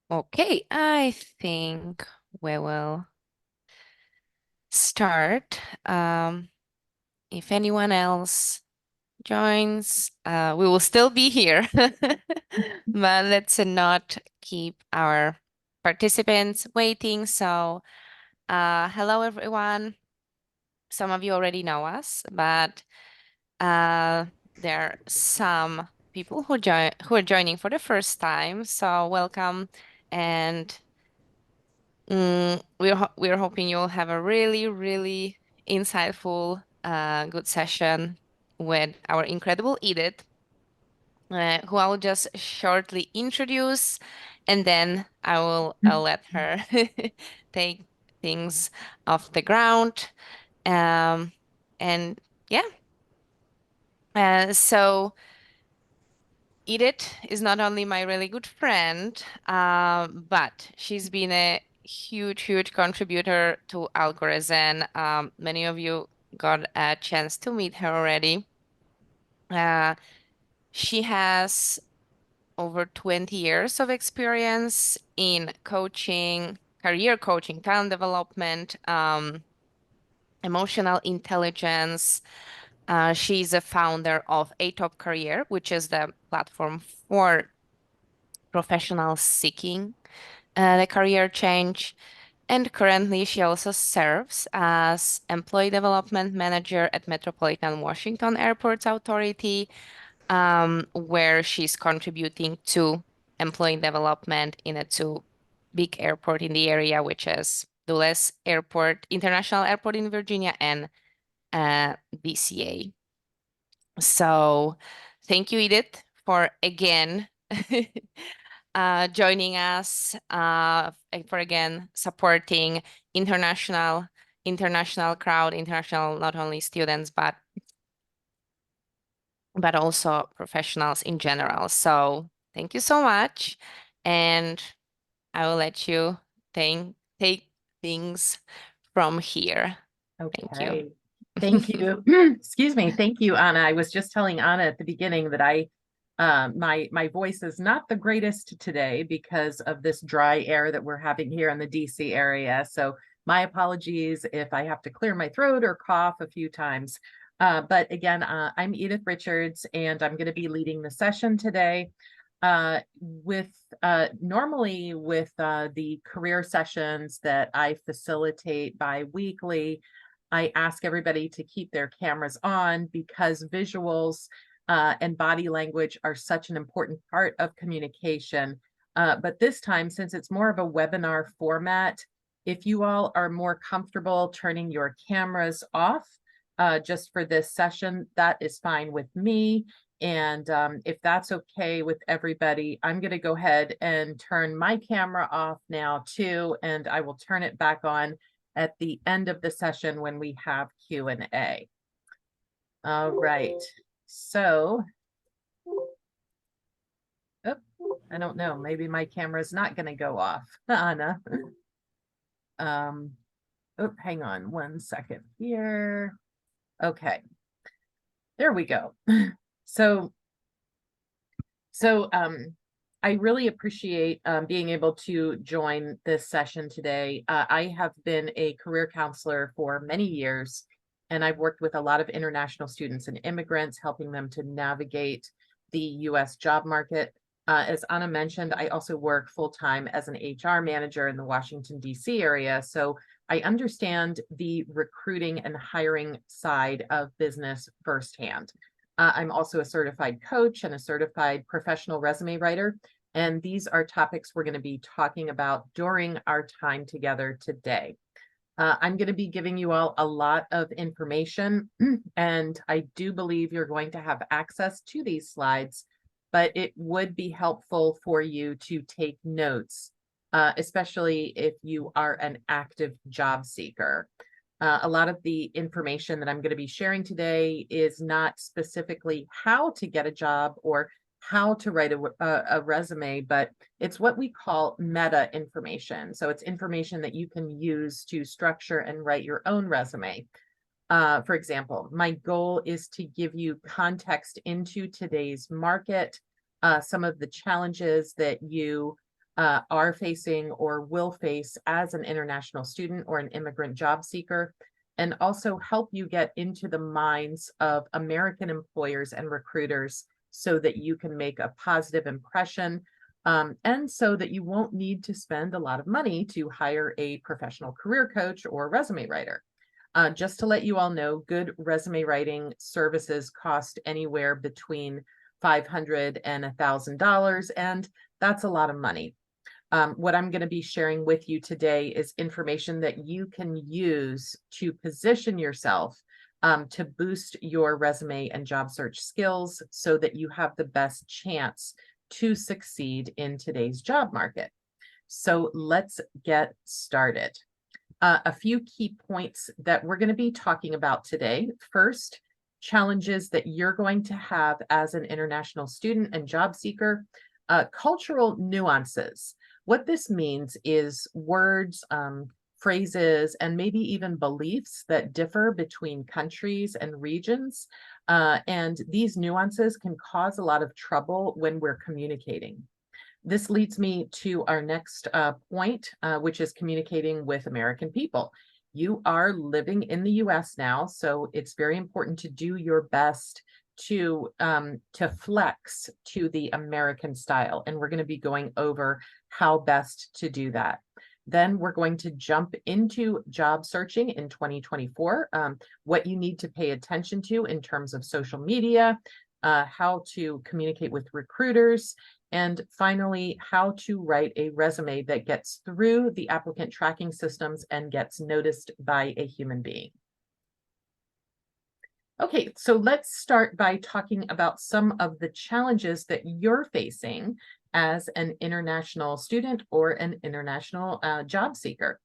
Okay, I think we will start. If anyone else joins, we will still be here, but let's not keep our participants waiting. So, hello everyone. Some of you already know us, but there are some people who are joining for the first time. So, welcome and we're hoping you'll have a really insightful, good session with our incredible Edythe, who I'll just shortly introduce, and then I'll let her take things off the ground. Um, and yeah, so. Edith is not only my really good friend, but she's been a huge contributor to Algorithm. Many of you got a chance to meet her already. Uh, she has over 20 years of experience in coaching, career coaching, talent development, emotional intelligence. She's a founder of A Top Career, which is the platform for professionals seeking the career change. And currently, she also serves as Employee Development Manager at Metropolitan Washington Airports Authority, where she's contributing to employee development in a two big airport in the area, which is Dulles Airport, International Airport in Virginia, and BCA. So thank you, Edythe, for again joining us, for again supporting international crowd, international not only students but also professionals in general. So thank you so much, and I will let you take things from here. Thank you. Okay. Thank you. Excuse me. Thank you, Anna. I was just telling Anna at the beginning that my voice is not the greatest today because of this dry air that we're having here in the DC area. So my apologies if I have to clear my throat or cough a few times. But again, I'm Edythe Richards, and I'm going to be leading the session today. With normally with the career sessions that I facilitate bi-weekly, I ask everybody to keep their cameras on because visuals and body language are such an important part of communication. But this time, since it's more of a webinar format, if you all are more comfortable turning your cameras off just for this session, that is fine with me. And if that's okay with everybody, I'm going to go ahead and turn my camera off now too, and I will turn it back on at the end of the session when we have Q&A. All right, so, oh, I don't know, maybe my camera is not going to go off, Anna. Oh, hang on 1 second here. Okay, there we go. So I really appreciate being able to join this session today. I have been a career counselor for many years, and I've worked with a lot of international students and immigrants, helping them to navigate the US job market. As Anna mentioned, I also work full-time as an HR manager in the Washington, D.C. area. So I understand the recruiting and hiring side of business firsthand. I'm also a certified coach and a certified professional resume writer. And these are topics we're going to be talking about during our time together today. I'm going to be giving you all a lot of information, and I do believe you're going to have access to these slides, but it would be helpful for you to take notes, especially if you are an active job seeker. A lot of the information that I'm going to be sharing today is not specifically how to get a job or how to write a resume, but it's what we call meta information. So it's information that you can use to structure and write your own resume. For example, my goal is to give you context into today's market, some of the challenges that you are facing or will face as an international student or an immigrant job seeker, and also help you get into the minds of American employers and recruiters so that you can make a positive impression, and so that you won't need to spend a lot of money to hire a professional career coach or resume writer. Just to let you all know, good resume writing services cost anywhere between $500 and $1,000, and that's a lot of money. What I'm going to be sharing with you today is information that you can use to position yourself to boost your resume and job search skills so that you have the best chance to succeed in today's job market. So let's get started. A few key points that we're going to be talking about today. First, challenges that you're going to have as an international student and job seeker, cultural nuances. What this means is words, phrases, and maybe even beliefs that differ between countries and regions. And these nuances can cause a lot of trouble when we're communicating. This leads me to our next point, which is communicating with American people. You are living in the US now, so it's very important to do your best to flex to the American style. And we're going to be going over how best to do that. Then we're going to jump into job searching in 2024, what you need to pay attention to in terms of social media, how to communicate with recruiters, and finally, how to write a resume that gets through the applicant tracking systems and gets noticed by a human being. Okay, so let's start by talking about some of the challenges that you're facing as an international student or an international job seeker.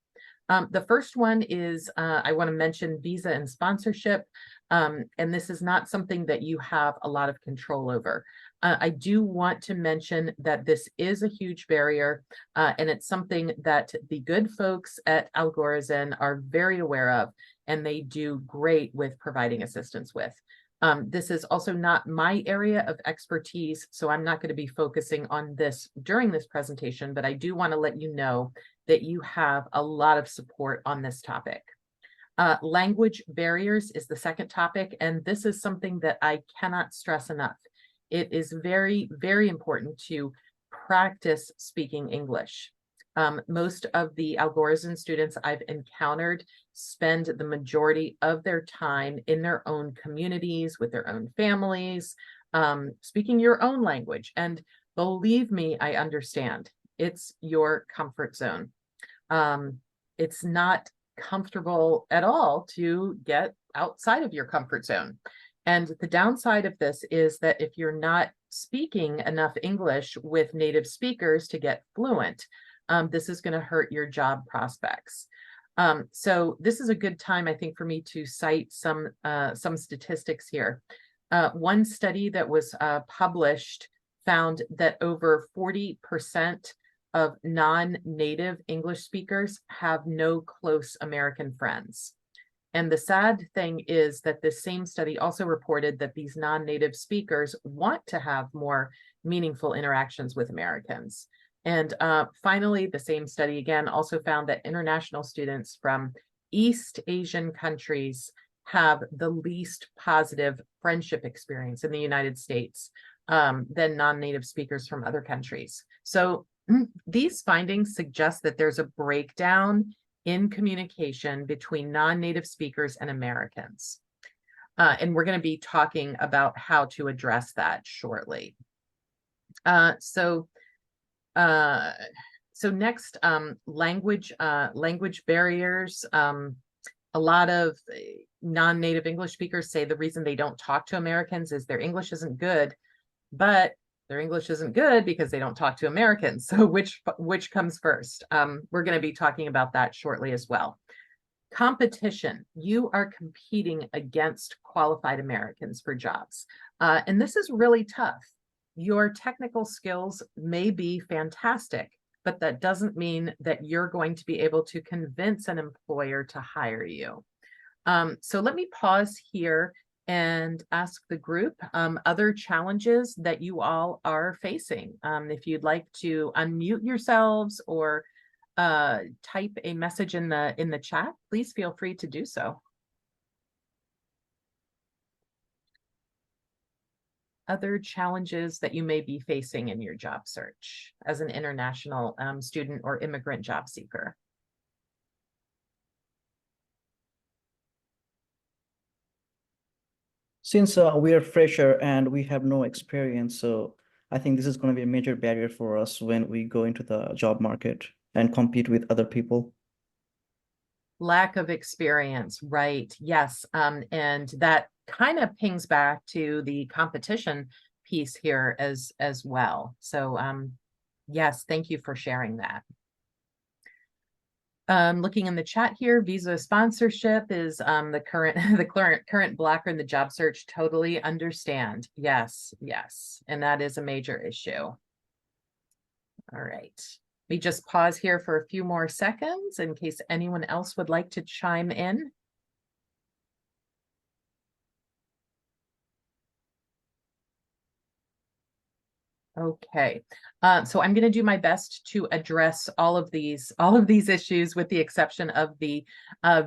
The first one is, I want to mention visa and sponsorship, and this is not something that you have a lot of control over. I do want to mention that this is a huge barrier, and it's something that the good folks at Algorithm are very aware of, and they do great with providing assistance with. This is also not my area of expertise, so I'm not going to be focusing on this during this presentation, but I do want to let you know that you have a lot of support on this topic. Language barriers is the second topic, and this is something that I cannot stress enough. It is very, very important to practice speaking English. Most of the Algorithm students I've encountered spend the majority of their time in their own communities, with their own families, speaking your own language. And believe me, I understand. It's your comfort zone. It's not comfortable at all to get outside of your comfort zone. And the downside of this is that if you're not speaking enough English with native speakers to get fluent, this is going to hurt your job prospects. So this is a good time, I think, for me to cite some statistics here. One study that was published found that over 40% of non-native English speakers have no close American friends. And the sad thing is that this same study also reported that these non-native speakers want to have more meaningful interactions with Americans. And finally, the same study again also found that international students from East Asian countries have the least positive friendship experience in the United States than non-native speakers from other countries. So these findings suggest that there's a breakdown in communication between non-native speakers and Americans. And we're going to be talking about how to address that shortly. So next, language barriers. A lot of non-native English speakers say the reason they don't talk to Americans is their English isn't good, but their English isn't good because they don't talk to Americans. So which comes first? We're going to be talking about that shortly as well. Competition. You are competing against qualified Americans for jobs. And this is really tough. Your technical skills may be fantastic, but that doesn't mean that you're going to be able to convince an employer to hire you. So let me pause here and ask the group other challenges that you all are facing. If you'd like to unmute yourselves or type a message in the chat, please feel free to do so. Other challenges that you may be facing in your job search as an international student or immigrant job seeker. Since we are fresher and we have no experience, so I think this is going to be a major barrier for us when we go into the job market and compete with other people. Lack of experience, right? Yes. And that kind of pings back to the competition piece here as well. So yes, thank you for sharing that. Looking in the chat here, visa sponsorship is the current blocker in the job search. Totally understand. Yes, yes. And that is a major issue. All right. We just pause here for a few more seconds in case anyone else would like to chime in. Okay, so I'm going to do my best to address all of these issues with the exception of the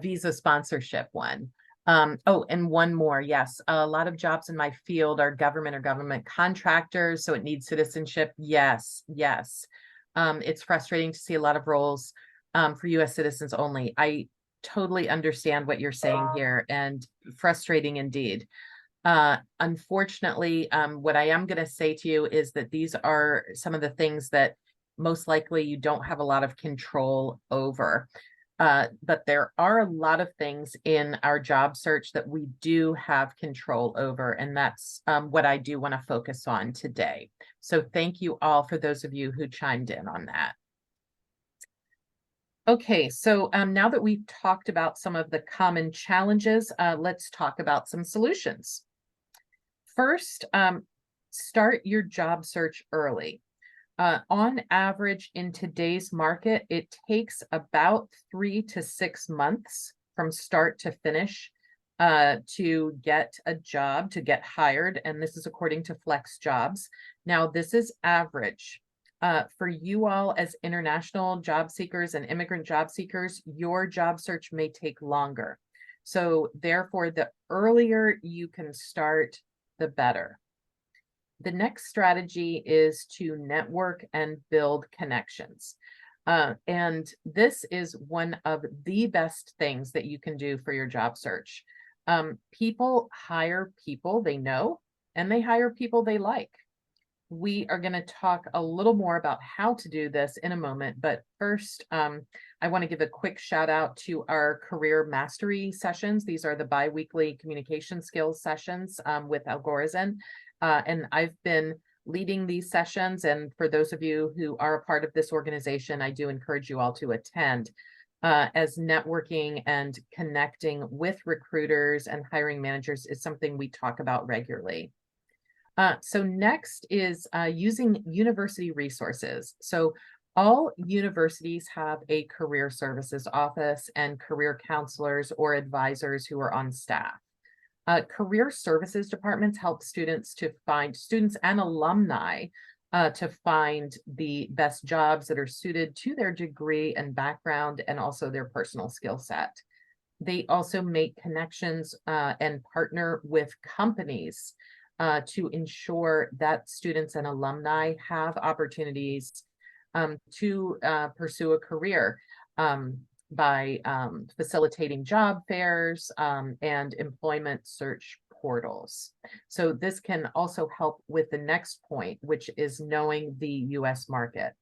visa sponsorship one. Oh, and one more. Yes, a lot of jobs in my field are government or government contractors, so it needs citizenship. Yes, yes. It's frustrating to see a lot of roles for U.S. citizens only. I totally understand what you're saying here, and frustrating indeed. Unfortunately, what I am going to say to you is that these are some of the things that most likely you don't have a lot of control over. But there are a lot of things in our job search that we do have control over, and that's what I do want to focus on today. So thank you all for those of you who chimed in on that. Okay, so now that we've talked about some of the common challenges, let's talk about some solutions. First, start your job search early. On average, in today's market, it takes about 3 to 6 months from start to finish to get a job, to get hired. And this is according to Flex Jobs. Now, this is average. For you all as international job seekers and immigrant job seekers, your job search may take longer. So therefore, the earlier you can start, the better. The next strategy is to network and build connections. And this is one of the best things that you can do for your job search. People hire people they know, and they hire people they like. We are going to talk a little more about how to do this in a moment, but first, I want to give a quick shout out to our career mastery sessions. These are the bi-weekly communication skills sessions with Algorithm, and I've been leading these sessions, and for those of you who are a part of this organization, I do encourage you all to attend, as networking and connecting with recruiters and hiring managers is something we talk about regularly. So next is using university resources. So all universities have a career services office and career counselors or advisors who are on staff. Career services departments help students and alumni to find the best jobs that are suited to their degree and background and also their personal skill set. They also make connections and partner with companies to ensure that students and alumni have opportunities to pursue a career by facilitating job fairs and employment search portals. So this can also help with the next point, which is knowing the US market,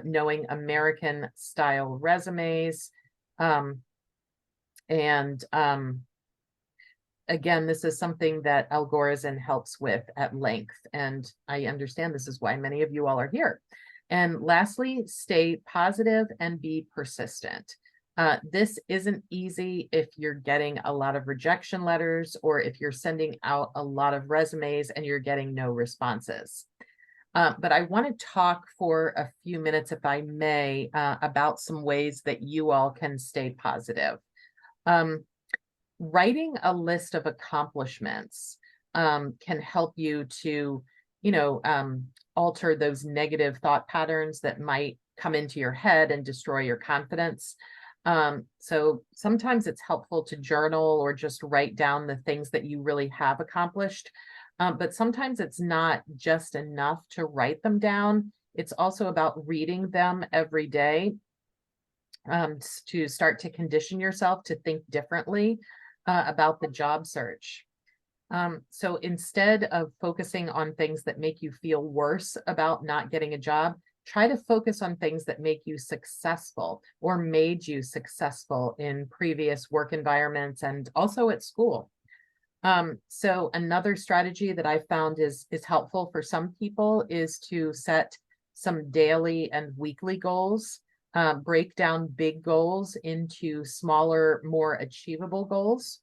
knowing American style resumes, again, this is something that Algorithm helps with at length, and I understand this is why many of you all are here. And lastly, stay positive and be persistent. This isn't easy if you're getting a lot of rejection letters or if you're sending out a lot of resumes and you're getting no responses. But I want to talk for a few minutes, if I may, about some ways that you all can stay positive. writing a list of accomplishments can help you to, alter those negative thought patterns that might come into your head and destroy your confidence. So sometimes it's helpful to journal or just write down the things that you really have accomplished. But sometimes it's not just enough to write them down. It's also about reading them every day to start to condition yourself to think differently about the job search. So instead of focusing on things that make you feel worse about not getting a job, try to focus on things that make you successful or made you successful in previous work environments and also at school. So another strategy that I found is helpful for some people is to set some daily and weekly goals, break down big goals into smaller, more achievable goals.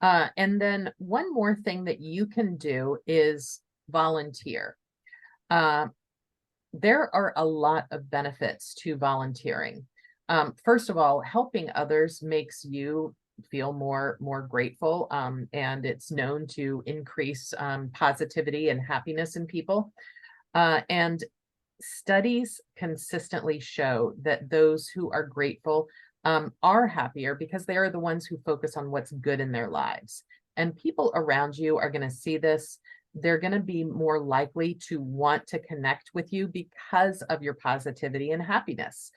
And then one more thing that you can do is volunteer. There are a lot of benefits to volunteering. First of all, helping others makes you feel more grateful, and it's known to increase positivity and happiness in people. And studies consistently show that those who are grateful are happier because they are the ones who focus on what's good in their lives. And people around you are going to see this. They're going to be more likely to want to connect with you because of your positivity and happiness.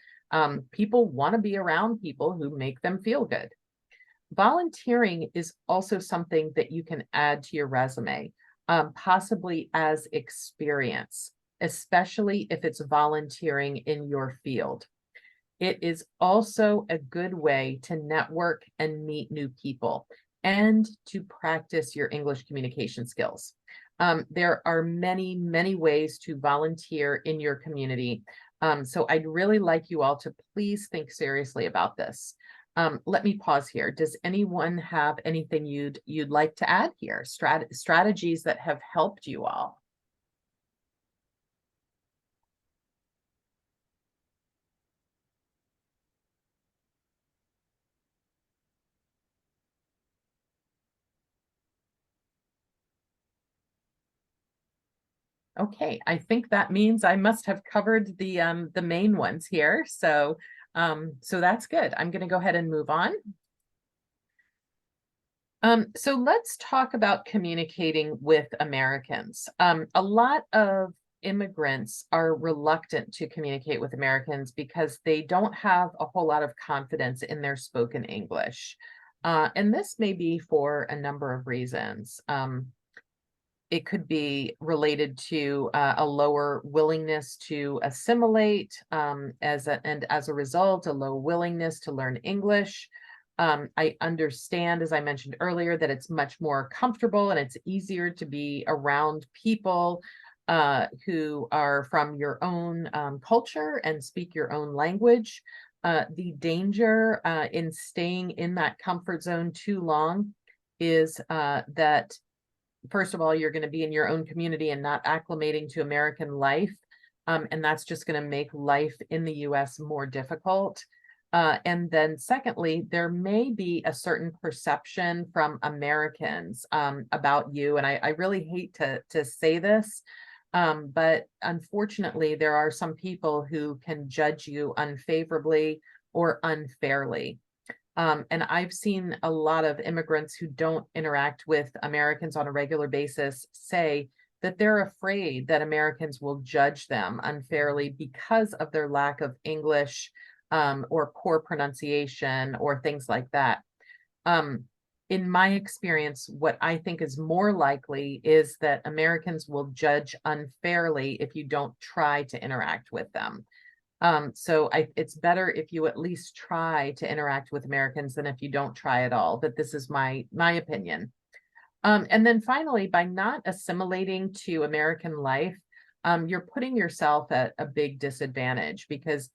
People want to be around people who make them feel good. Volunteering is also something that you can add to your resume, possibly as experience, especially if it's volunteering in your field. It is also a good way to network and meet new people and to practice your English communication skills. There are many, many ways to volunteer in your community. So I'd really like you all to please think seriously about this. Let me pause here. Does anyone have anything you'd like to add here? Strategies that have helped you all? Okay, I think that means I must have covered the main ones here. So that's good. I'm going to go ahead and move on. So let's talk about communicating with Americans. A lot of immigrants are reluctant to communicate with Americans because they don't have a whole lot of confidence in their spoken English. And this may be for a number of reasons. It could be related to a lower willingness to assimilate, and as a result, a low willingness to learn English. I understand, as I mentioned earlier, that it's much more comfortable and it's easier to be around people who are from your own culture and speak your own language. The danger in staying in that comfort zone too long is that first of all, you're going to be in your own community and not acclimating to American life. And that's just going to make life in the US more difficult. And then secondly, there may be a certain perception from Americans about you. And I really hate to say this, but unfortunately, there are some people who can judge you unfavorably or unfairly. And I've seen a lot of immigrants who don't interact with Americans on a regular basis say that they're afraid that Americans will judge them unfairly because of their lack of English or poor pronunciation or things like that. In my experience, what I think is more likely is that Americans will judge unfairly if you don't try to interact with them. So it's better if you at least try to interact with Americans than if you don't try at all. But this is my opinion. And then finally, by not assimilating to American life, you're putting yourself at a big disadvantage because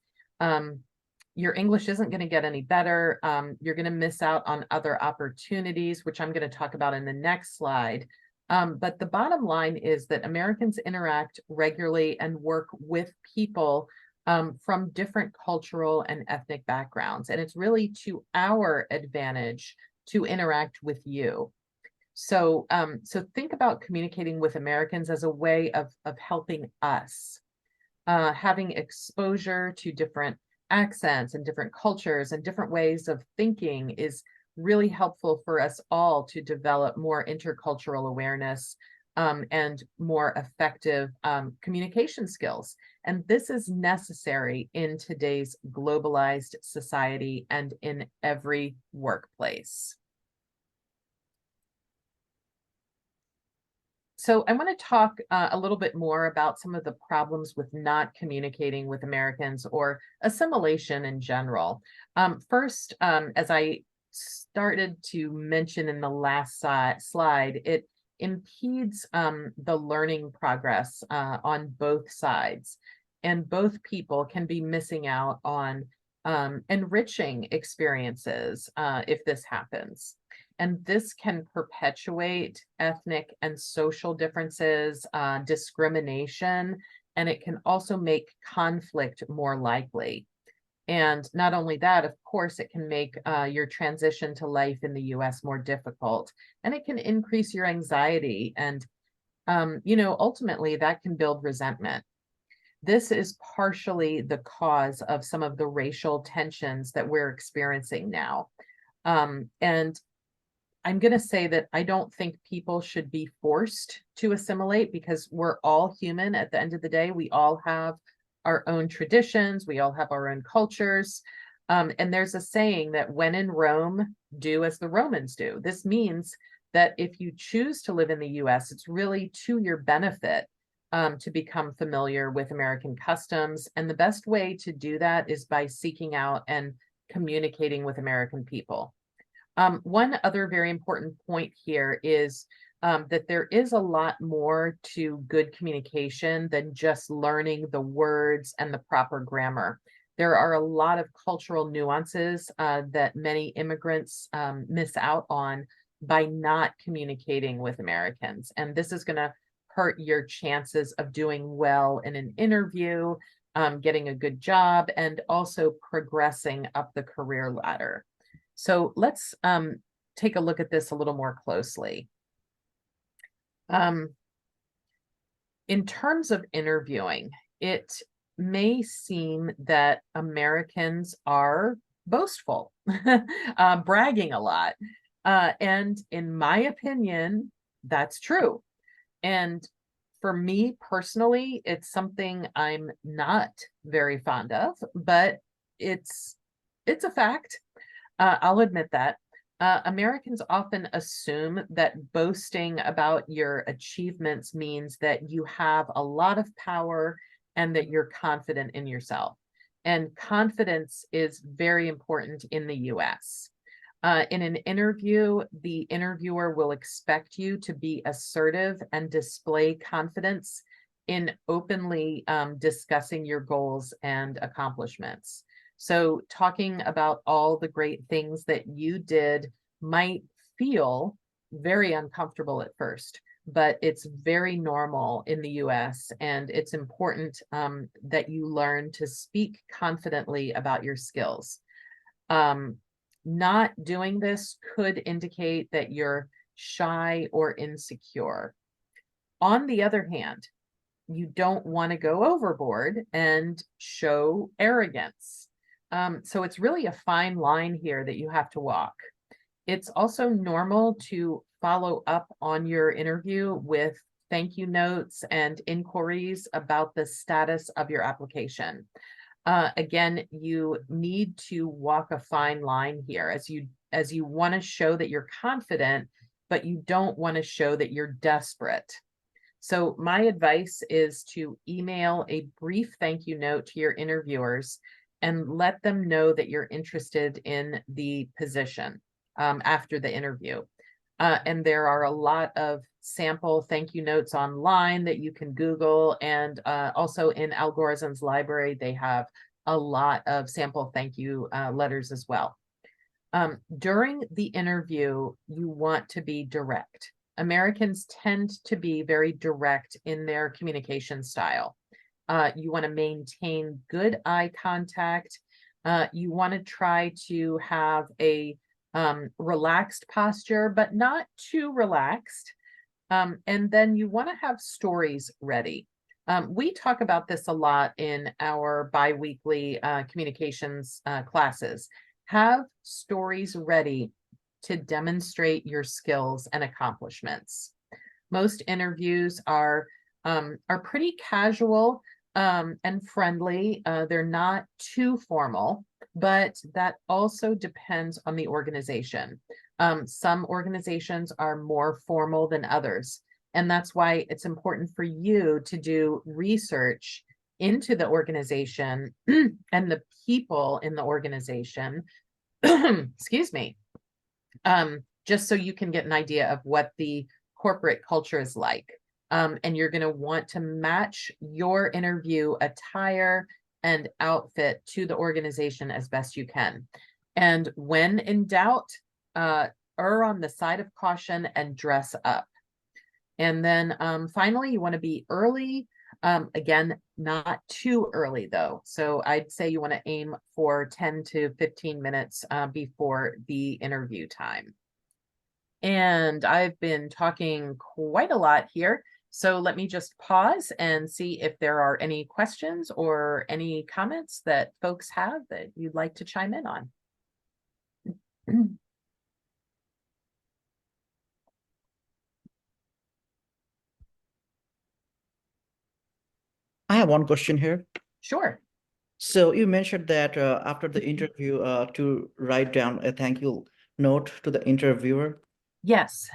your English isn't going to get any better. You're going to miss out on other opportunities, which I'm going to talk about in the next slide. But the bottom line is that Americans interact regularly and work with people from different cultural and ethnic backgrounds. And it's really to our advantage to interact with you. So, so think about communicating with Americans as a way of helping us, having exposure to different accents and different cultures and different ways of thinking is really helpful for us all to develop more intercultural awareness, and more effective communication skills. And this is necessary in today's globalized society and in every workplace. So I want to talk a little bit more about some of the problems with not communicating with Americans or assimilation in general. First, as I started to mention in the last slide, it impedes the learning progress on both sides. And both people can be missing out on enriching experiences if this happens. And this can perpetuate ethnic and social differences, discrimination, and it can also make conflict more likely. And not only that, of course, it can make your transition to life in the US more difficult, and it can increase your anxiety. And, ultimately that can build resentment. This is partially the cause of some of the racial tensions that we're experiencing now. And I'm going to say that I don't think people should be forced to assimilate because we're all human at the end of the day. We all have our own traditions. We all have our own cultures. And there's a saying that when in Rome, do as the Romans do. This means that if you choose to live in the US, it's really to your benefit to become familiar with American customs. And the best way to do that is by seeking out and communicating with American people. One other very important point here is that there is a lot more to good communication than just learning the words and the proper grammar. There are a lot of cultural nuances that many immigrants miss out on by not communicating with Americans. And this is going to hurt your chances of doing well in an interview, getting a good job, and also progressing up the career ladder. So let's take a look at this a little more closely. In terms of interviewing, it may seem that Americans are boastful, bragging a lot. And in my opinion, that's true. And for me personally, it's something I'm not very fond of, but it's a fact. I'll admit that. Americans often assume that boasting about your achievements means that you have a lot of power and that you're confident in yourself. And confidence is very important in the US. In an interview, the interviewer will expect you to be assertive and display confidence in openly discussing your goals and accomplishments. So talking about all the great things that you did might feel very uncomfortable at first, but it's very normal in the US, and it's important that you learn to speak confidently about your skills. Not doing this could indicate that you're shy or insecure. On the other hand, you don't want to go overboard and show arrogance. So it's really a fine line here that you have to walk. It's also normal to follow up on your interview with thank you notes and inquiries about the status of your application. Again, you need to walk a fine line here as you want to show that you're confident, but you don't want to show that you're desperate. So my advice is to email a brief thank you note to your interviewers and let them know that you're interested in the position after the interview. And there are a lot of sample thank you notes online that you can Google, and also in Al Gorezin's library, they have a lot of sample thank you letters as well. During the interview, you want to be direct. Americans tend to be very direct in their communication style. You want to maintain good eye contact. You want to try to have a relaxed posture, but not too relaxed. And then you want to have stories ready. We talk about this a lot in our biweekly communications classes. Have stories ready to demonstrate your skills and accomplishments. Most interviews are pretty casual and friendly. They're not too formal, but that also depends on the organization. Some organizations are more formal than others, and that's why it's important for you to do research into the organization and the people in the organization. Excuse me. Just so you can get an idea of what the corporate culture is like. And you're going to want to match your interview attire and outfit to the organization as best you can. And when in doubt, err on the side of caution and dress up. And then finally, you want to be early. Again, not too early though. So I'd say you want to aim for 10 to 15 minutes before the interview time. And I've been talking quite a lot here. So let me just pause and see if there are any questions or any comments that folks have that you'd like to chime in on. I have one question here. Sure. So you mentioned that after the interview to write down a thank you note to the interviewer. Yes.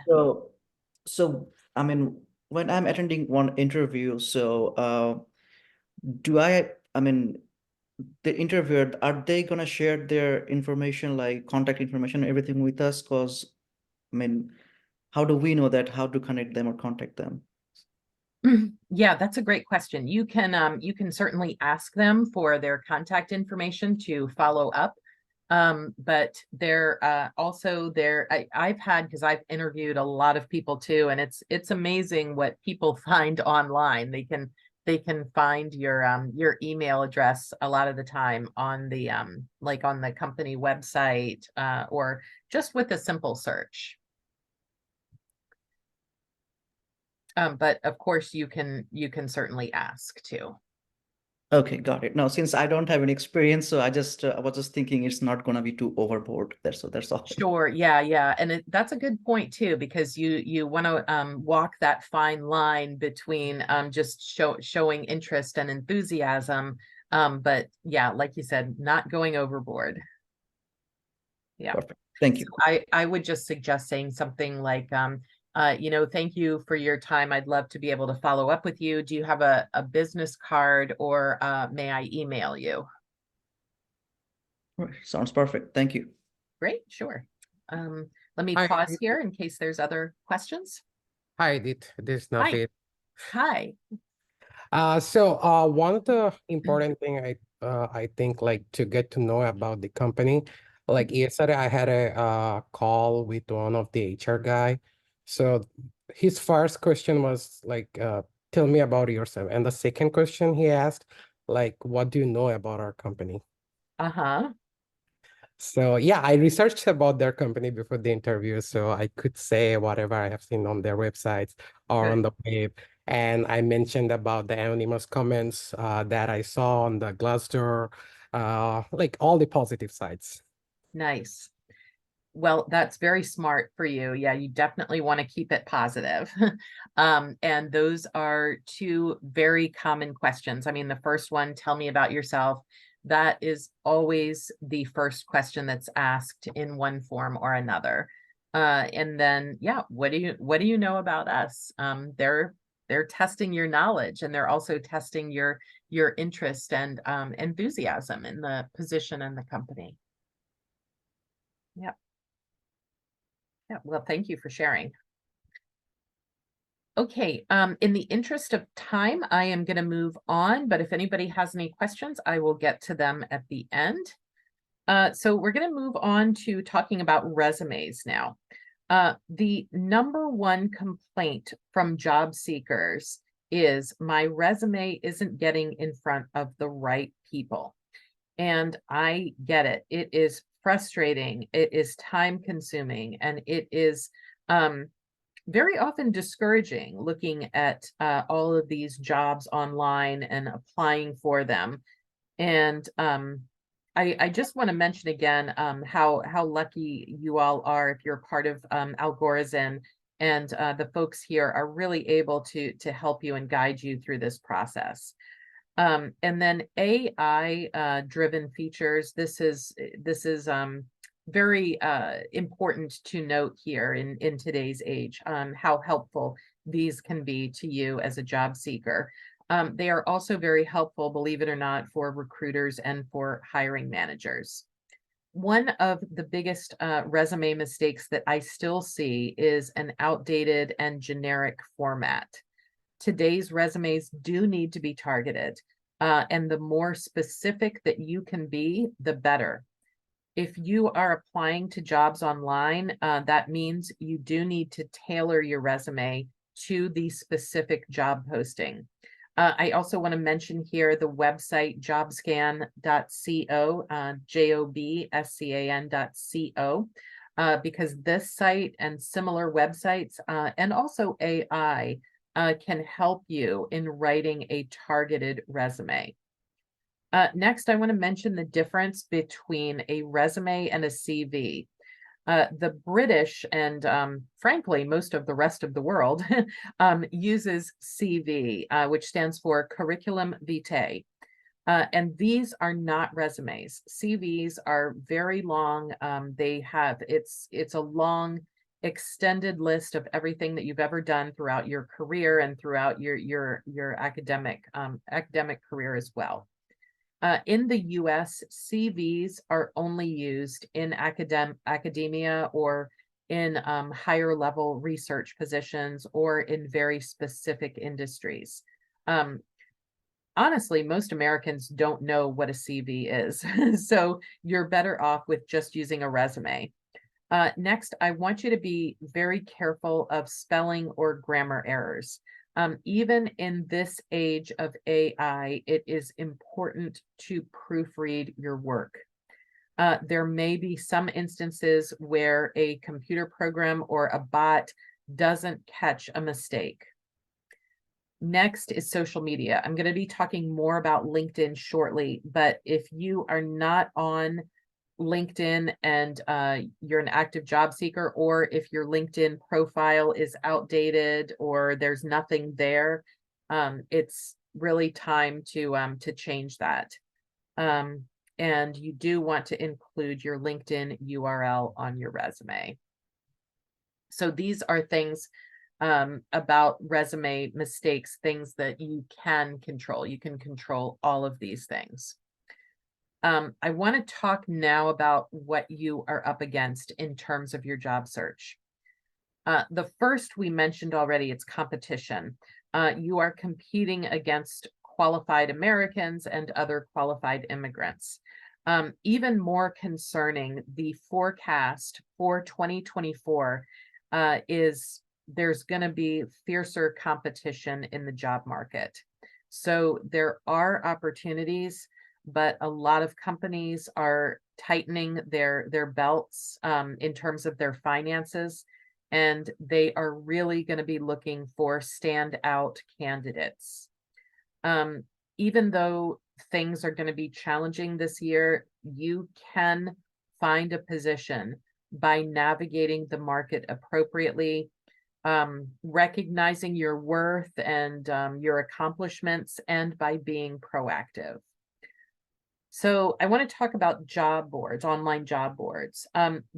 So I mean, when I'm attending one interview, so do I mean, the interviewer, are they gonna share their information, like contact information, everything with us? Because I mean, how do we know that, how to connect them or contact them? Yeah, that's a great question. You can certainly ask them for their contact information to follow up. But they're also there. I've had, because I've interviewed a lot of people too, and it's amazing what people find online. They can find your email address a lot of the time on the like on the company website or just with a simple search. But of course you can certainly ask too. Okay, got it. Now, since I don't have any experience, so I was just thinking it's not gonna be too overboard. That's all. Sure. Yeah. And that's a good point too, because you want to walk that fine line between just showing interest and enthusiasm. But yeah, like you said, not going overboard. Yeah. Perfect. Thank you. So I would just suggest saying something like, thank you for your time. I'd love to be able to follow up with you. Do you have a business card, or may I email you? All right, sounds perfect. Thank you. Great, sure. Let me Hi, pause here in case there's other questions. hi, Edythe. This is Hi. Navid. Hi. So one of the important thing I think, like, to get to know about the company, like yesterday I had a call with one of the HR guy. So his first question was like, tell me about yourself. And the second question he asked, like, what do you know about our company? Uh-huh. So yeah, I researched about their company before the interview, so I could say whatever I have seen on their websites or on the web. And I mentioned about the anonymous comments that I saw on the Glassdoor, like all the positive sides. Nice. Well, that's very smart for you. Yeah, you definitely want to keep it positive. And those are two very common questions. I mean, the first one, tell me about yourself. That is always the first question that's asked in one form or another. And then, yeah, what do you know about us? They're testing your knowledge, and they're also testing your interest and enthusiasm in the position and the company. Yeah. Yeah, well, thank you for sharing. Okay, in the interest of time, I am going to move on, but if anybody has any questions, I will get to them at the end. So we're going to move on to talking about resumes now. The number one complaint from job seekers is my resume isn't getting in front of the right people. And I get it. It is frustrating, it is time consuming, and it is very often discouraging looking at all of these jobs online and applying for them. And I just want to mention again how lucky you all are if you're part of Algorithm, and the folks here are really able to help you and guide you through this process. And then AI driven features. This is very important to note here in today's age, how helpful these can be to you as a job seeker. They are also very helpful, believe it or not, for recruiters and for hiring managers. One of the biggest resume mistakes that I still see is an outdated and generic format. Today's resumes do need to be targeted, and the more specific that you can be, the better. If you are applying to jobs online, that means you do need to tailor your resume to the specific job posting. I also want to mention here the website jobscan.co, jobscan.co, because this site and similar websites and also AI can help you in writing a targeted resume. Next, I want to mention the difference between a resume and a CV. The British and frankly, most of the rest of the world uses CV, which stands for Curriculum Vitae. And these are not resumes. CVs are very long. It's a long, extended list of everything that you've ever done throughout your career and throughout your academic career as well. In the US, CVs are only used in academia or in higher level research positions or in very specific industries. Honestly, most Americans don't know what a CV is, so you're better off with just using a resume. Next, I want you to be very careful of spelling or grammar errors. Even in this age of AI, it is important to proofread your work. There may be some instances where a computer program or a bot doesn't catch a mistake. Next is social media. I'm going to be talking more about LinkedIn shortly, but if you are not on LinkedIn and you're an active job seeker, or if your LinkedIn profile is outdated or there's nothing there, it's really time to change that. And you do want to include your LinkedIn URL on your resume. So these are things about resume mistakes, things that you can control. You can control all of these things. I want to talk now about what you are up against in terms of your job search. The first we mentioned already, it's competition. You are competing against qualified Americans and other qualified immigrants. Even more concerning, the forecast for 2024 is there's going to be fiercer competition in the job market. So there are opportunities, but a lot of companies are tightening their belts in terms of their finances, and they are really going to be looking for standout candidates. Even though things are going to be challenging this year, you can find a position by navigating the market appropriately, recognizing your worth and your accomplishments, and by being proactive. So I want to talk about job boards, online job boards.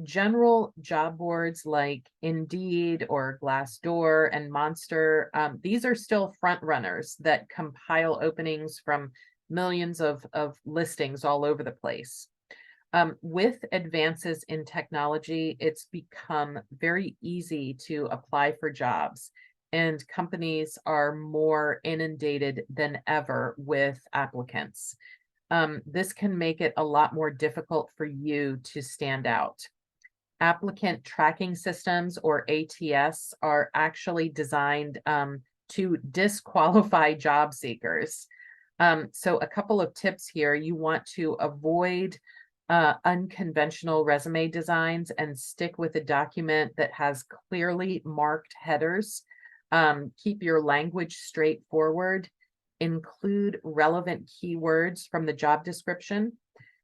General job boards like Indeed or Glassdoor and Monster, these are still front runners that compile openings from millions of listings all over the place. With advances in technology, it's become very easy to apply for jobs, and companies are more inundated than ever with applicants. This can make it a lot more difficult for you to stand out. Applicant tracking systems, or ATS, are actually designed to disqualify job seekers. So a couple of tips here. You want to avoid unconventional resume designs and stick with a document that has clearly marked headers. Keep your language straightforward, include relevant keywords from the job description,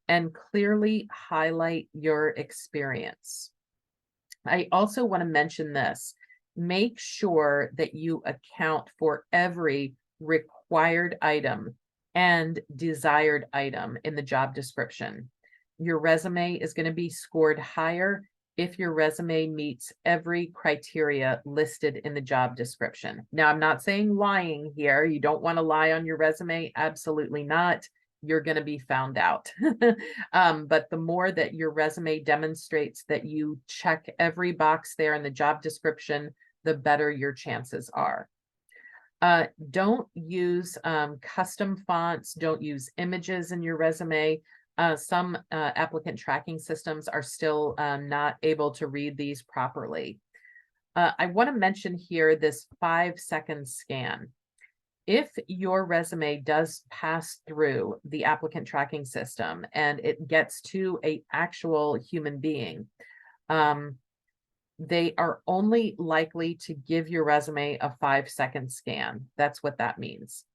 and clearly highlight your experience. I also want to mention this. Make sure that you account for every required item and desired item in the job description. Your resume is going to be scored higher if your resume meets every criteria listed in the job description. Now, I'm not saying lying here. You don't want to lie on your resume. Absolutely not. You're going to be found out. But the more that your resume demonstrates that you check every box there in the job description, the better your chances are. Don't use custom fonts. Don't use images in your resume. Some applicant tracking systems are still not able to read these properly. I want to mention here this 5-second scan. If your resume does pass through the applicant tracking system and it gets to an actual human being, they are only likely to give your resume a 5-second scan. That's what that means.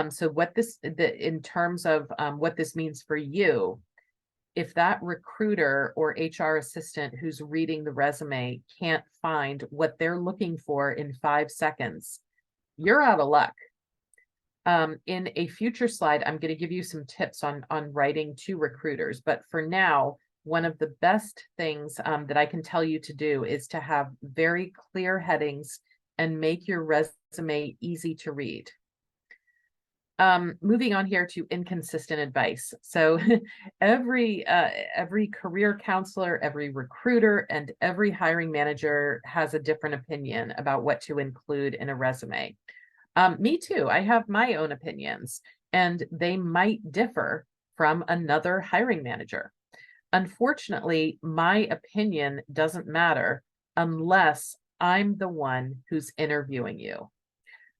So what in terms of what this means for you, if that recruiter or HR assistant who's reading the resume can't find what they're looking for in 5 seconds, you're out of luck. In a future slide, I'm going to give you some tips on writing to recruiters. But for now, one of the best things that I can tell you to do is to have very clear headings and make your resume easy to read. Moving on here to inconsistent advice. So every career counselor, every recruiter, and every hiring manager has a different opinion about what to include in a resume. Me too. I have my own opinions, and they might differ from another hiring manager. Unfortunately, my opinion doesn't matter unless I'm the one who's interviewing you.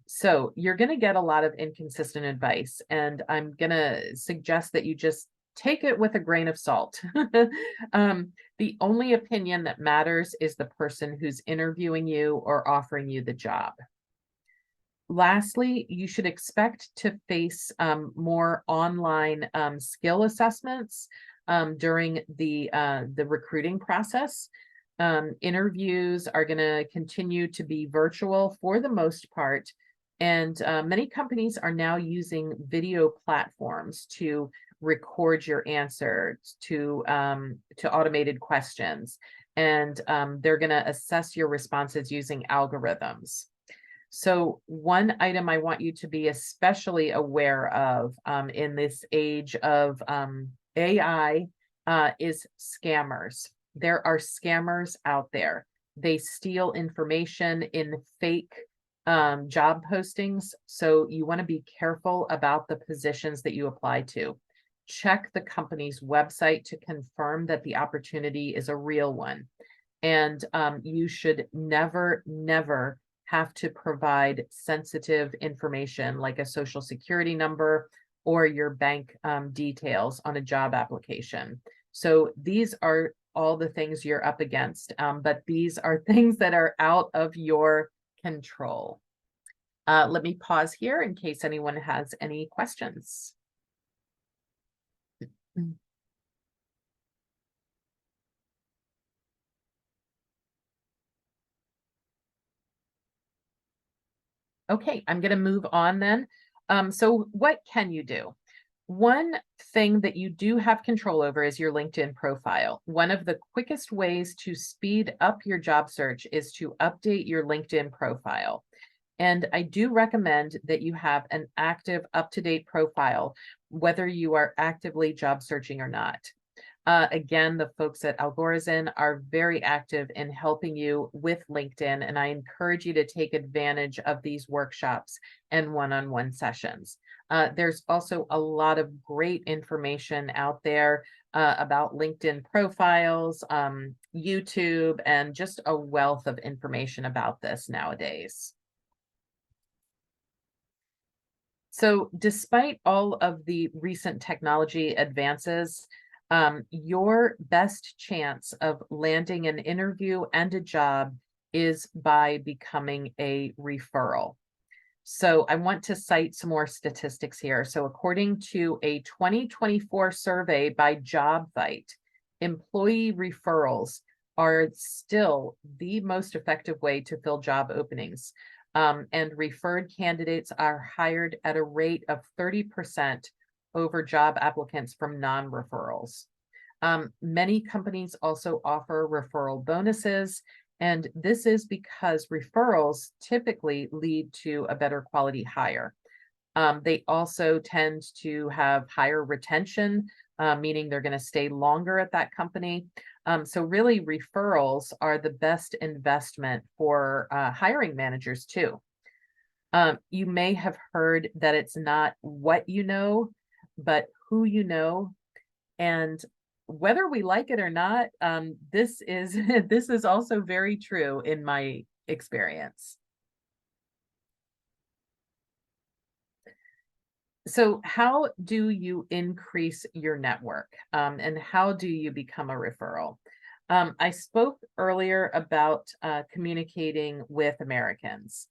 So you're going to get a lot of inconsistent advice, and I'm going to suggest that you just take it with a grain of salt. The only opinion that matters is the person who's interviewing you or offering you the job. Lastly, you should expect to face more online skill assessments during the recruiting process. Interviews are going to continue to be virtual for the most part, and many companies are now using video platforms to record your answers to automated questions, and they're going to assess your responses using algorithms. So one item I want you to be especially aware of in this age of AI is scammers. There are scammers out there. They steal information in fake job postings. So you want to be careful about the positions that you apply to. Check the company's website to confirm that the opportunity is a real one. And you should never have to provide sensitive information like a social security number or your bank details on a job application. So these are all the things you're up against, but these are things that are out of your control. Let me pause here in case anyone has any questions. Okay, I'm going to move on then. So what can you do? One thing that you do have control over is your LinkedIn profile. One of the quickest ways to speed up your job search is to update your LinkedIn profile. And I do recommend that you have an active, up-to-date profile, whether you are actively job searching or not. Again, the folks at Algorithm are very active in helping you with LinkedIn, and I encourage you to take advantage of these workshops and one-on-one sessions. There's also a lot of great information out there about LinkedIn profiles, YouTube, and just a wealth of information about this nowadays. So despite all of the recent technology advances, Your best chance of landing an interview and a job is by becoming a referral. So I want to cite some more statistics here. So according to a 2024 survey by JobVite, employee referrals are still the most effective way to fill job openings. And referred candidates are hired at a rate of 30% over job applicants from non-referrals. Many companies also offer referral bonuses, and this is because referrals typically lead to a better quality hire. They also tend to have higher retention, meaning they're going to stay longer at that company. So really, referrals are the best investment for hiring managers too. You may have heard that it's not what you know, but who you know. And whether we like it or not, this is this is also very true in my experience. So how do you increase your network, and how do you become a referral? I spoke earlier about communicating with Americans.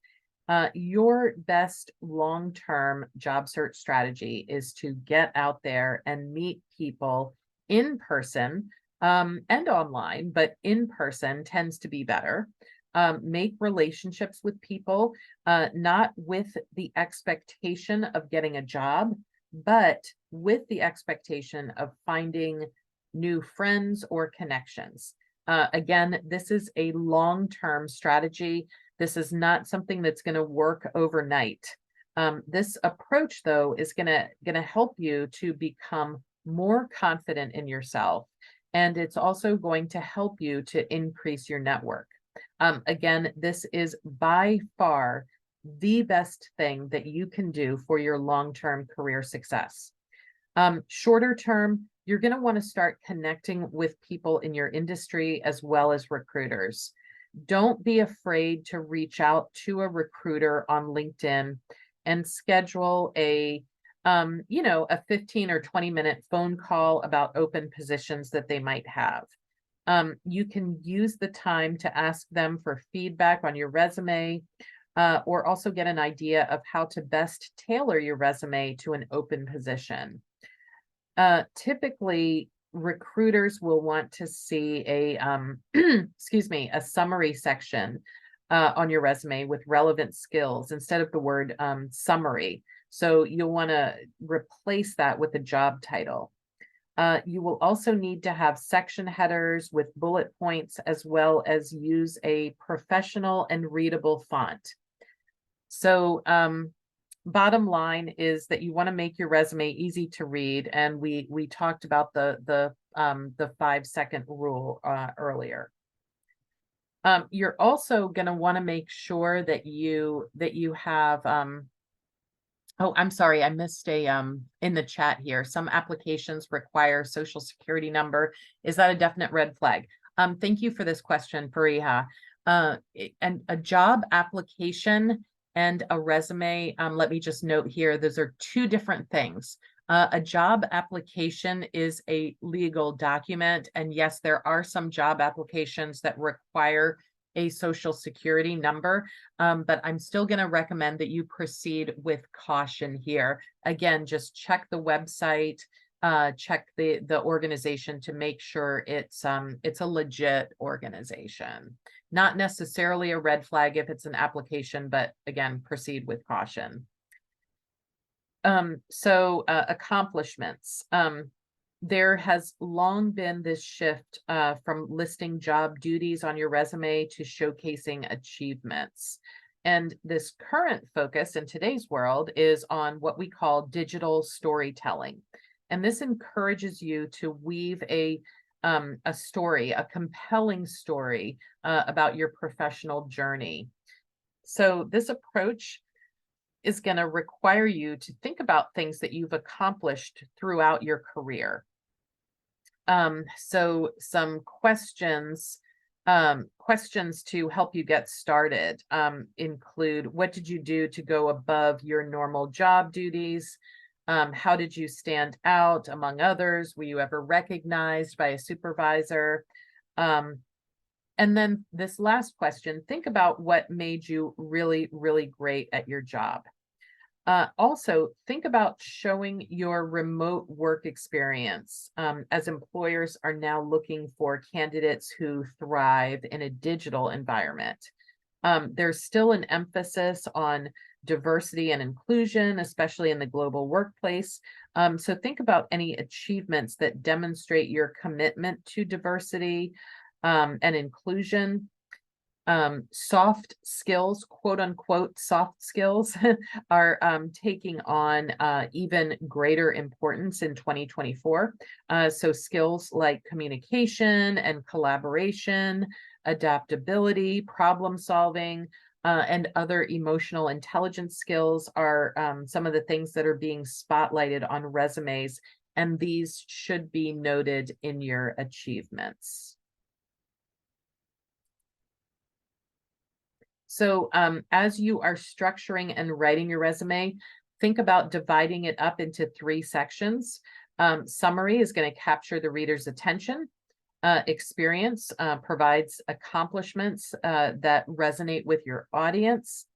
Your best long-term job search strategy is to get out there and meet people in person, and online, but in person tends to be better. Make relationships with people, not with the expectation of getting a job, but with the expectation of finding new friends or connections. Again, this is a long-term strategy. This is not something that's going to work overnight. This approach, though, is going to help you to become more confident in yourself, and it's also going to help you to increase your network. Again, this is by far the best thing that you can do for your long-term career success. Shorter term, you're going to want to start connecting with people in your industry as well as recruiters. Don't be afraid to reach out to a recruiter on LinkedIn and schedule a 15 or 20-minute phone call about open positions that they might have. You can use the time to ask them for feedback on your resume, or also get an idea of how to best tailor your resume to an open position. Typically, recruiters will want to see a a summary section on your resume with relevant skills instead of the word summary. So you'll want to replace that with a job title. You will also need to have section headers with bullet points, as well as use a professional and readable font. So bottom line is that you want to make your resume easy to read, and we talked about the 5-second rule earlier. You're also going to want to make sure that you have oh, I'm sorry, I missed a in the chat here. Some applications require social security number. Is that a definite red flag? Thank you for this question, Fariha. And a job application and a resume, let me just note here, those are two different things. A job application is a legal document, and yes, there are some job applications that require a social security number, but I'm still going to recommend that you proceed with caution here. Again, just check the website, check the organization to make sure it's a legit organization. Not necessarily a red flag if it's an application, but again, proceed with caution. Accomplishments. There has long been this shift from listing job duties on your resume to showcasing achievements. And this current focus in today's world is on what we call digital storytelling. And this encourages you to weave a story, a compelling story about your professional journey. So this approach is going to require you to think about things that you've accomplished throughout your career. So some questions to help you get started include: what did you do to go above your normal job duties? How did you stand out among others? Were you ever recognized by a supervisor? And then this last question, think about what made you really, really great at your job. Also, think about showing your remote work experience, as employers are now looking for candidates who thrive in a digital environment. There's still an emphasis on diversity and inclusion, especially in the global workplace. So think about any achievements that demonstrate your commitment to diversity and inclusion. Soft skills, quote unquote, soft skills are taking on even greater importance in 2024. So skills like communication and collaboration, adaptability, problem solving, and other emotional intelligence skills are some of the things that are being spotlighted on resumes, and these should be noted in your achievements. So as you are structuring and writing your resume, think about dividing it up into 3 sections. Summary is going to capture the reader's attention. Experience provides accomplishments that resonate with your audience,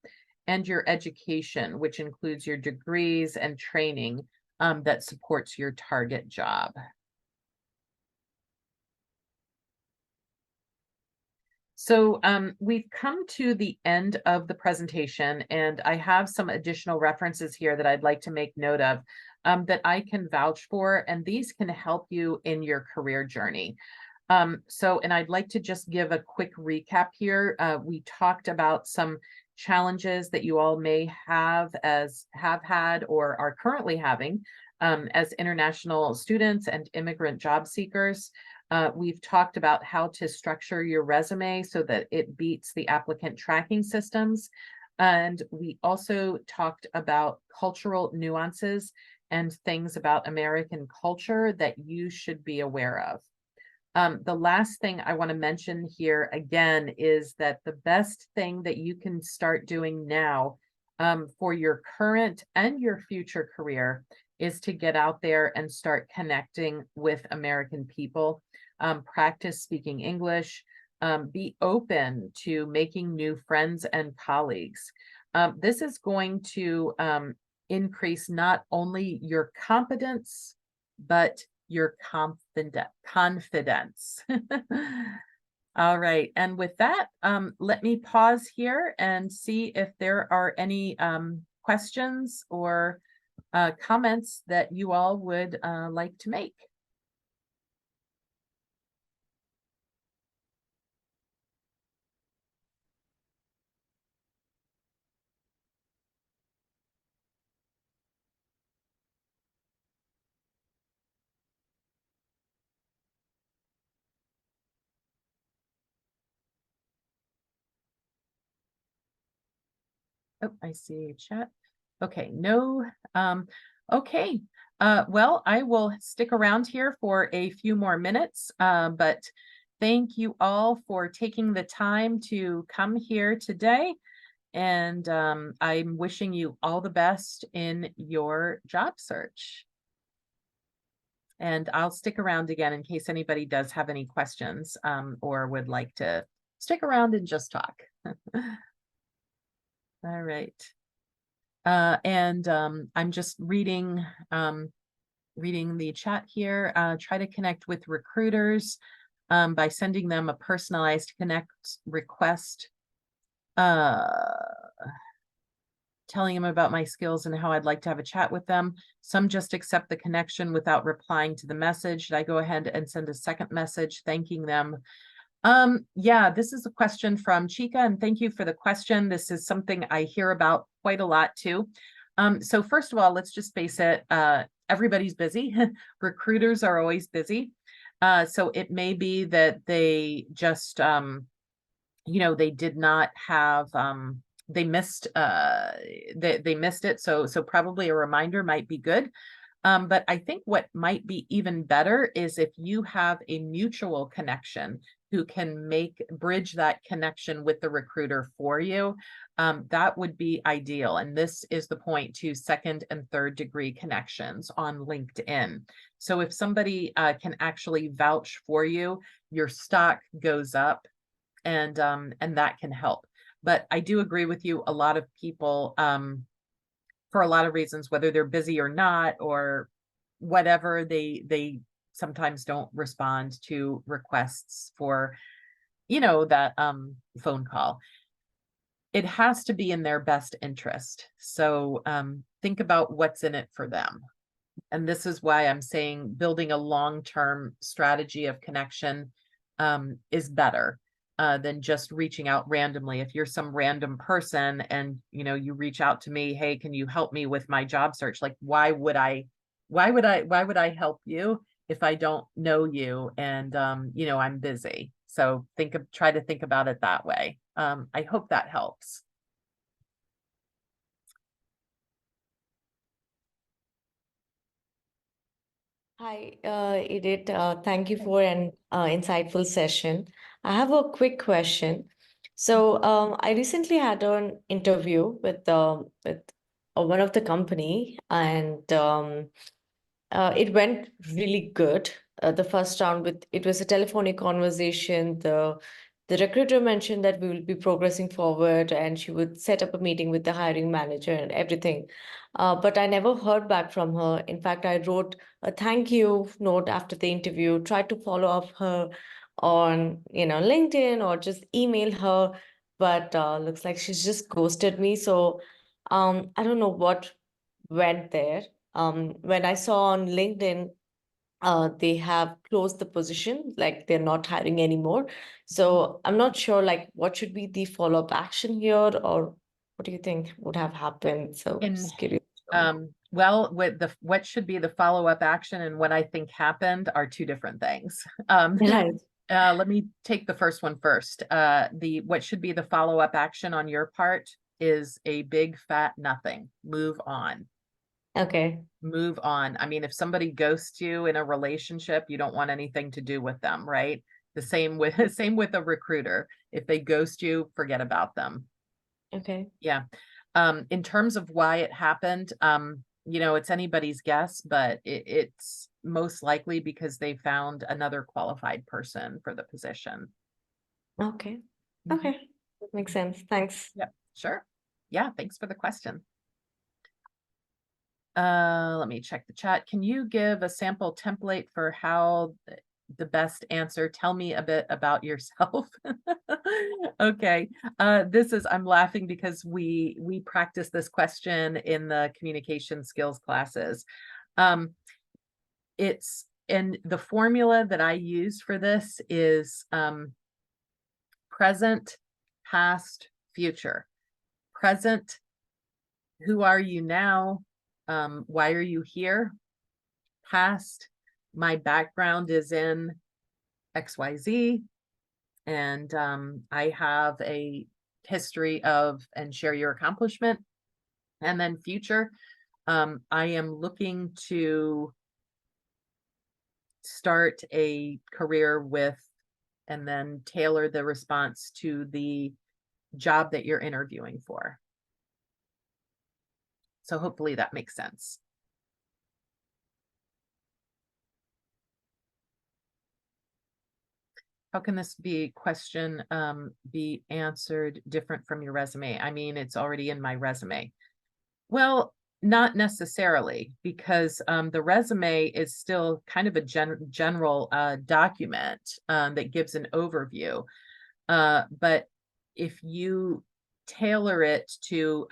and your education, which includes your degrees and training that supports your target job. So we've come to the end of the presentation, and I have some additional references here that I'd like to make note of that I can vouch for, and these can help you in your career journey. And I'd like to just give a quick recap here. We talked about some challenges that you all may have had or are currently having as international students and immigrant job seekers. We've talked about how to structure your resume so that it beats the applicant tracking systems. And we also talked about cultural nuances and things about American culture that you should be aware of. The last thing I want to mention here again is that the best thing that you can start doing now for your current and your future career is to get out there and start connecting with American people. Practice speaking English, be open to making new friends and colleagues. This is going to increase not only your competence, but your confidence. All right, and with that, let me pause here and see if there are any questions or comments that you all would like to make. Oh, I see a chat. Okay, no. Okay. Well, I will stick around here for a few more minutes, but thank you all for taking the time to come here today. And I'm wishing you all the best in your job search. And I'll stick around again in case anybody does have any questions or would like to stick around and just talk. All right. And I'm just reading the chat here. Try to connect with recruiters by sending them a personalized connect request, telling them about my skills and how I'd like to have a chat with them. Some just accept the connection without replying to the message. Should I go ahead and send a second message thanking them? Yeah, this is a question from Chica, and thank you for the question. This is something I hear about quite a lot too. So first of all, let's just face it, everybody's busy. Recruiters are always busy. So it may be that they just, they did not have, they missed it. So probably a reminder might be good. But I think what might be even better is if you have a mutual connection who can bridge that connection with the recruiter for you, that would be ideal. And this is the point to second and third degree connections on LinkedIn. So if somebody can actually vouch for you, your stock goes up, and that can help. But I do agree with you. A lot of people, for a lot of reasons, whether they're busy or not, or whatever, they sometimes don't respond to requests for, that phone call. It has to be in their best interest. So think about what's in it for them. And this is why I'm saying building a long-term strategy of connection is better than just reaching out randomly. If you're some random person and you reach out to me, hey, can you help me with my job search? Like, why would I help you if I don't know you and I'm busy? So try to think about it that way. I hope that helps. Hi, Edith. Thank you for an insightful session. I have a quick question. So, I recently had an interview with one of the company, and it went really good. The first round it was a telephonic conversation. The recruiter mentioned that we will be progressing forward, and she would set up a meeting with the hiring manager and everything. But I never heard back from her. In fact, I wrote a thank you note after the interview, tried to follow up her on LinkedIn or just email her, but looks like she's just ghosted me. So I don't know what went there. When I saw on LinkedIn, they have closed the position, like they're not hiring anymore. So I'm not sure, like, what should be the follow-up action here, or what do you think would have happened? So just curious. Well, what should be the follow-up action and what I think happened are two different things. Right. Let me take the first one first. What should be the follow-up action on your part is a big fat nothing. Move on. Okay. Move on. I mean, if somebody ghosts you in a relationship, you don't want anything to do with them, right? The same with a recruiter. If they ghost you, forget about them. Okay. Yeah. In terms of why it happened, it's anybody's guess, but it's most likely because they found another qualified person for the position. Okay. Mhm. Okay. That makes sense. Thanks. Yep, sure. Yeah, thanks for the question. Let me check the chat. Can you give a sample template for how the best answer? Tell me a bit about yourself. Okay. I'm laughing because we practice this question in the communication skills classes. And the formula that I use for this is present, past, future. Present, who are you now? Why are you here? Past, my background is in XYZ, and I have a history of, and share your accomplishment. And then future, I am looking to start a career with, and then tailor the response to the job that you're interviewing for. So hopefully that makes sense. How can this question be answered different from your resume? I mean, it's already in my resume. Well, not necessarily, because the resume is still kind of a general document that gives an overview. But if you tailor it to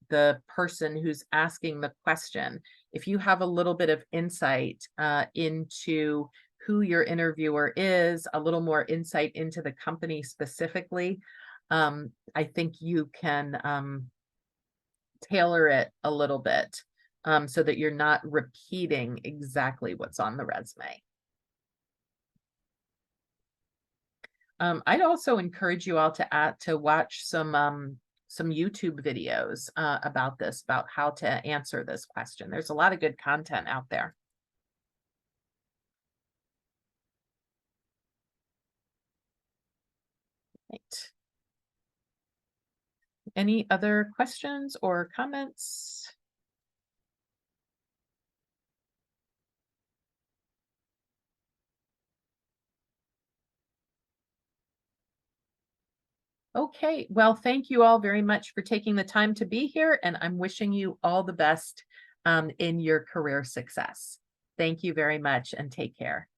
the person who's asking the question, if you have a little bit of insight into who your interviewer is, a little more insight into the company specifically, I think you can tailor it a little bit so that you're not repeating exactly what's on the resume. I'd also encourage you all to watch some YouTube videos about this, about how to answer this question. There's a lot of good content out there. Right. Any other questions or comments? Okay, well, thank you all very much for taking the time to be here, and I'm wishing you all the best in your career success. Thank you very much and take care.